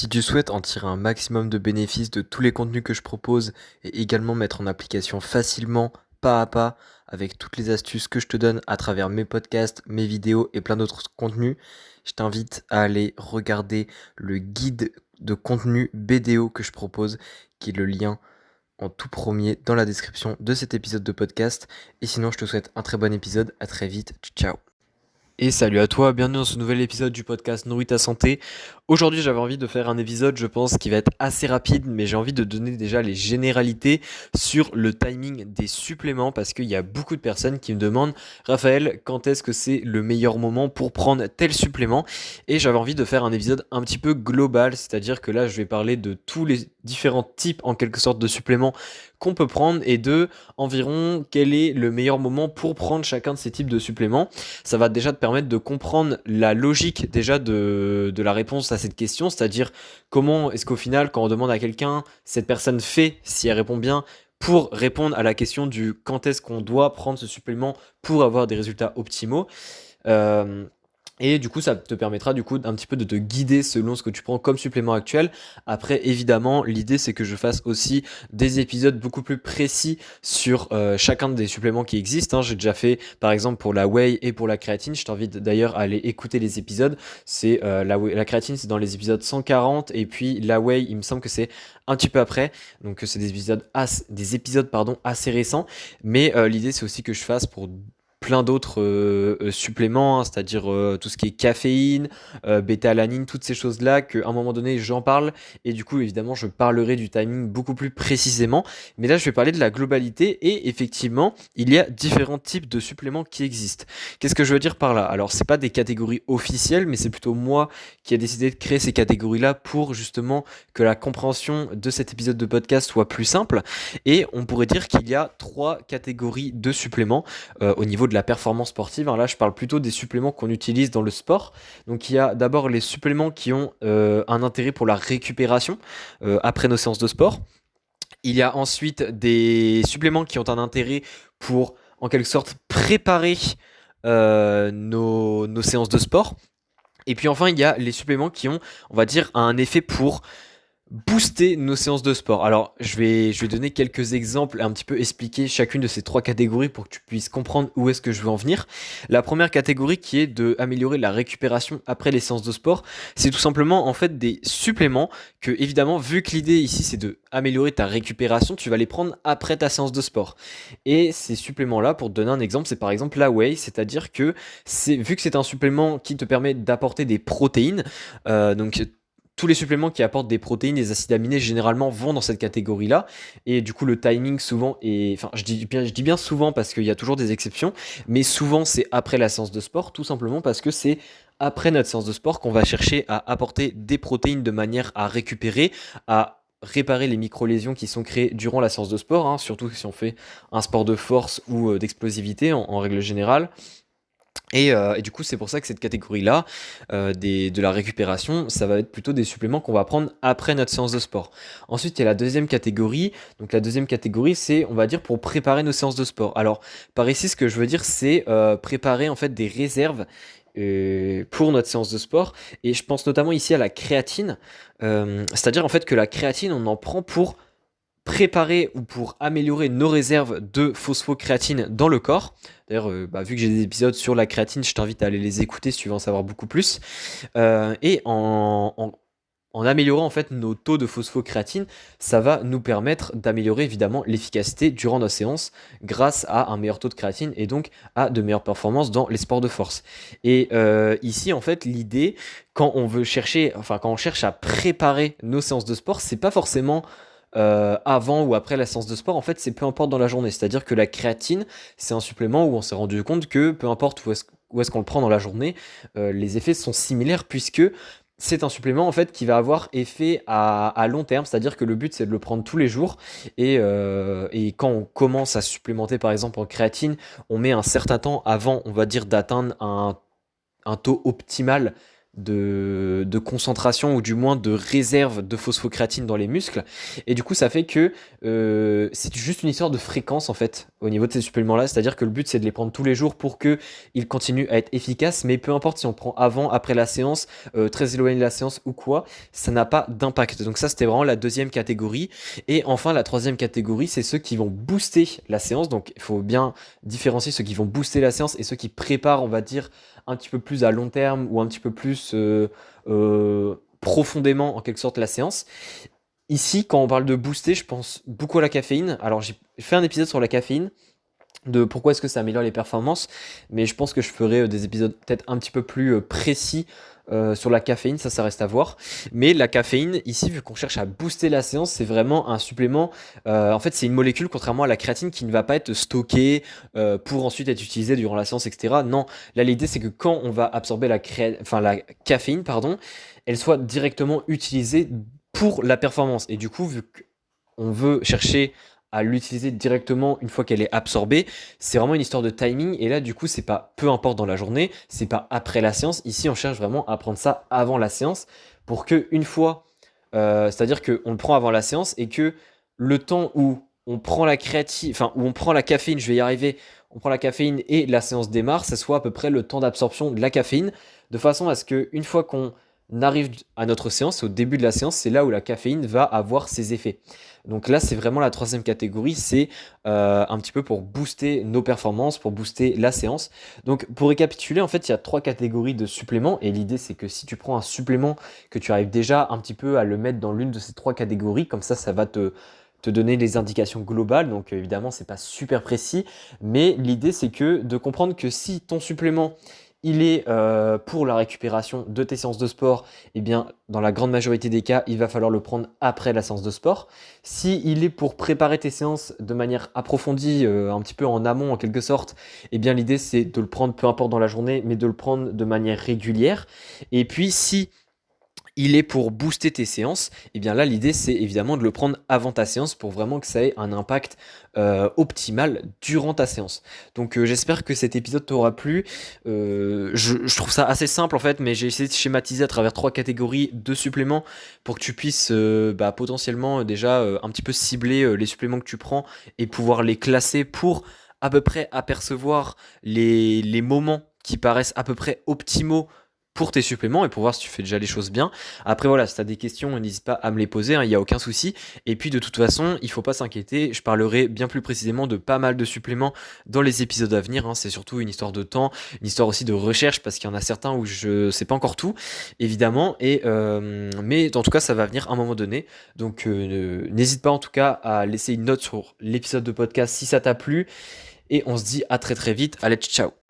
Si tu souhaites en tirer un maximum de bénéfices de tous les contenus que je propose et également mettre en application facilement, pas à pas, avec toutes les astuces que je te donne à travers mes podcasts, mes vidéos et plein d'autres contenus, je t'invite à aller regarder le guide de contenu BDO que je propose, qui est le lien en tout premier dans la description de cet épisode de podcast. Et sinon, je te souhaite un très bon épisode. À très vite. Ciao. Et salut à toi, bienvenue dans ce nouvel épisode du podcast Nourris ta santé. Aujourd'hui j'avais envie de faire un épisode, je pense, qui va être assez rapide, mais j'ai envie de donner déjà les généralités sur le timing des suppléments, parce qu'il y a beaucoup de personnes qui me demandent: Raphaël, quand est-ce que c'est le meilleur moment pour prendre tel supplément? Et j'avais envie de faire un épisode un petit peu global, c'est-à-dire que là je vais parler de tous les différents types en quelque sorte de suppléments qu'on peut prendre et de environ quel est le meilleur moment pour prendre chacun de ces types de suppléments. Ça va déjà te permettre de comprendre la logique déjà de la réponse à cette question, c'est-à-dire comment est-ce qu'au final, quand on demande à quelqu'un, cette personne fait, si elle répond bien, pour répondre à la question du quand est-ce qu'on doit prendre ce supplément pour avoir des résultats optimaux. Euh, et du coup, ça te permettra du coup un petit peu de te guider selon ce que tu prends comme supplément actuel. Après, évidemment, l'idée c'est que je fasse aussi des épisodes beaucoup plus précis sur chacun des suppléments qui existent, hein. J'ai déjà fait, par exemple, pour la whey et pour la créatine. Je t'invite d'ailleurs à aller écouter les épisodes. C'est la créatine, c'est dans les épisodes 140, et puis la whey, il me semble que c'est un petit peu après. Donc c'est des épisodes pardon, assez récents. Mais l'idée c'est aussi que je fasse pour plein d'autres suppléments, hein, c'est-à-dire tout ce qui est caféine, bêta-alanine, toutes ces choses-là, qu'à un moment donné j'en parle, et du coup évidemment je parlerai du timing beaucoup plus précisément, mais là je vais parler de la globalité, et effectivement il y a différents types de suppléments qui existent. Qu'est-ce que je veux dire par là? Alors c'est pas des catégories officielles, mais c'est plutôt moi qui ai décidé de créer ces catégories-là pour justement que la compréhension de cet épisode de podcast soit plus simple, et on pourrait dire qu'il y a trois catégories de suppléments au niveau de la performance sportive, hein. Là, je parle plutôt des suppléments qu'on utilise dans le sport. Donc, il y a d'abord les suppléments qui ont un intérêt pour la récupération après nos séances de sport. Il y a ensuite des suppléments qui ont un intérêt pour, en quelque sorte, préparer nos séances de sport. Et puis enfin, il y a les suppléments qui ont, on va dire, un effet pour booster nos séances de sport. Alors, je vais donner quelques exemples et un petit peu expliquer chacune de ces trois catégories pour que tu puisses comprendre où est-ce que je veux en venir. La première catégorie, qui est de améliorer la récupération après les séances de sport, c'est tout simplement en fait des suppléments que, évidemment, vu que l'idée ici c'est de améliorer ta récupération, tu vas les prendre après ta séance de sport. Et ces suppléments-là, pour te donner un exemple, c'est par exemple la whey, c'est-à-dire que vu que c'est un supplément qui te permet d'apporter des protéines, donc tous les suppléments qui apportent des protéines, des acides aminés, généralement vont dans cette catégorie-là. Et du coup, le timing souvent est... Enfin, je dis bien souvent parce qu'il y a toujours des exceptions, mais souvent c'est après la séance de sport, tout simplement parce que c'est après notre séance de sport qu'on va chercher à apporter des protéines de manière à récupérer, à réparer les micro-lésions qui sont créées durant la séance de sport, hein, surtout si on fait un sport de force ou d'explosivité en règle générale. Et du coup, c'est pour ça que cette catégorie-là, de la récupération, ça va être plutôt des suppléments qu'on va prendre après notre séance de sport. Ensuite, il y a la deuxième catégorie. Donc la deuxième catégorie, c'est, on va dire, pour préparer nos séances de sport. Alors, par ici, ce que je veux dire, c'est préparer en fait des réserves pour notre séance de sport. Et je pense notamment ici à la créatine. C'est-à-dire en fait que la créatine, on en prend pour préparer ou pour améliorer nos réserves de phosphocréatine dans le corps. D'ailleurs, vu que j'ai des épisodes sur la créatine, je t'invite à aller les écouter si tu veux en savoir beaucoup plus. Et en améliorant en fait nos taux de phosphocréatine, ça va nous permettre d'améliorer évidemment l'efficacité durant nos séances grâce à un meilleur taux de créatine et donc à de meilleures performances dans les sports de force. Et ici en fait l'idée, quand on cherche à préparer nos séances de sport, c'est pas forcément avant ou après la séance de sport. En fait, c'est peu importe dans la journée. C'est-à-dire que la créatine, c'est un supplément où on s'est rendu compte que peu importe où est-ce qu'on le prend dans la journée, les effets sont similaires, puisque c'est un supplément en fait qui va avoir effet à long terme. C'est-à-dire que le but c'est de le prendre tous les jours, et quand on commence à supplémenter par exemple en créatine, on met un certain temps avant, on va dire, d'atteindre un taux optimal de concentration ou du moins de réserve de phosphocréatine dans les muscles. Et du coup, ça fait que c'est juste une histoire de fréquence en fait au niveau de ces suppléments-là. C'est-à-dire que le but c'est de les prendre tous les jours pour qu'ils continuent à être efficaces. Mais peu importe si on prend avant, après la séance, très éloigné de la séance ou quoi, ça n'a pas d'impact. Donc ça, c'était vraiment la deuxième catégorie. Et enfin, la troisième catégorie, c'est ceux qui vont booster la séance. Donc il faut bien différencier ceux qui vont booster la séance et ceux qui préparent, on va dire, un petit peu plus à long terme ou un petit peu plus profondément en quelque sorte la séance. Ici, quand on parle de booster, je pense beaucoup à la caféine. Alors j'ai fait un épisode sur la caféine, de pourquoi est-ce que ça améliore les performances, mais je pense que je ferai des épisodes peut-être un petit peu plus précis sur la caféine, ça reste à voir. Mais la caféine, ici, vu qu'on cherche à booster la séance, c'est vraiment un supplément. En fait, c'est une molécule, contrairement à la créatine, qui ne va pas être stockée pour ensuite être utilisée durant la séance, etc. Non, là, l'idée, c'est que quand on va absorber la caféine, pardon, elle soit directement utilisée pour la performance. Et du coup, vu qu'on veut chercher à l'utiliser directement une fois qu'elle est absorbée, c'est vraiment une histoire de timing. Et là, du coup, c'est pas peu importe dans la journée, c'est pas après la séance. Ici, on cherche vraiment à prendre ça avant la séance pour que une fois, c'est-à-dire qu'on le prend avant la séance et que le temps où on prend la créatine, enfin où on prend la caféine, je vais y arriver, on prend la caféine et la séance démarre, ça soit à peu près le temps d'absorption de la caféine, de façon à ce que une fois qu'on arrive à notre séance, au début de la séance, c'est là où la caféine va avoir ses effets. Donc là, c'est vraiment la troisième catégorie, c'est un petit peu pour booster nos performances, pour booster la séance. Donc pour récapituler, en fait, il y a trois catégories de suppléments et l'idée, c'est que si tu prends un supplément, que tu arrives déjà un petit peu à le mettre dans l'une de ces trois catégories, comme ça va te donner les indications globales. Donc évidemment, c'est pas super précis, mais l'idée, c'est que de comprendre que si ton supplément il est pour la récupération de tes séances de sport, eh bien, dans la grande majorité des cas, il va falloir le prendre après la séance de sport. Si il est pour préparer tes séances de manière approfondie, un petit peu en amont en quelque sorte, eh bien, l'idée c'est de le prendre peu importe dans la journée, mais de le prendre de manière régulière. Et puis, si il est pour booster tes séances, et bien là l'idée c'est évidemment de le prendre avant ta séance pour vraiment que ça ait un impact optimal durant ta séance. Donc j'espère que cet épisode t'aura plu. Je trouve ça assez simple en fait, mais j'ai essayé de schématiser à travers trois catégories de suppléments pour que tu puisses potentiellement déjà un petit peu cibler les suppléments que tu prends et pouvoir les classer pour à peu près apercevoir les moments qui paraissent à peu près optimaux pour tes suppléments et pour voir si tu fais déjà les choses bien. Après voilà, si tu as des questions, n'hésite pas à me les poser, il n'y a aucun souci. Et puis de toute façon, il ne faut pas s'inquiéter, je parlerai bien plus précisément de pas mal de suppléments dans les épisodes à venir. C'est surtout une histoire de temps, une histoire aussi de recherche, parce qu'il y en a certains où je sais pas encore tout, évidemment. Mais en tout cas, ça va venir à un moment donné. Donc n'hésite pas en tout cas à laisser une note sur l'épisode de podcast si ça t'a plu. Et on se dit à très très vite. Allez, ciao.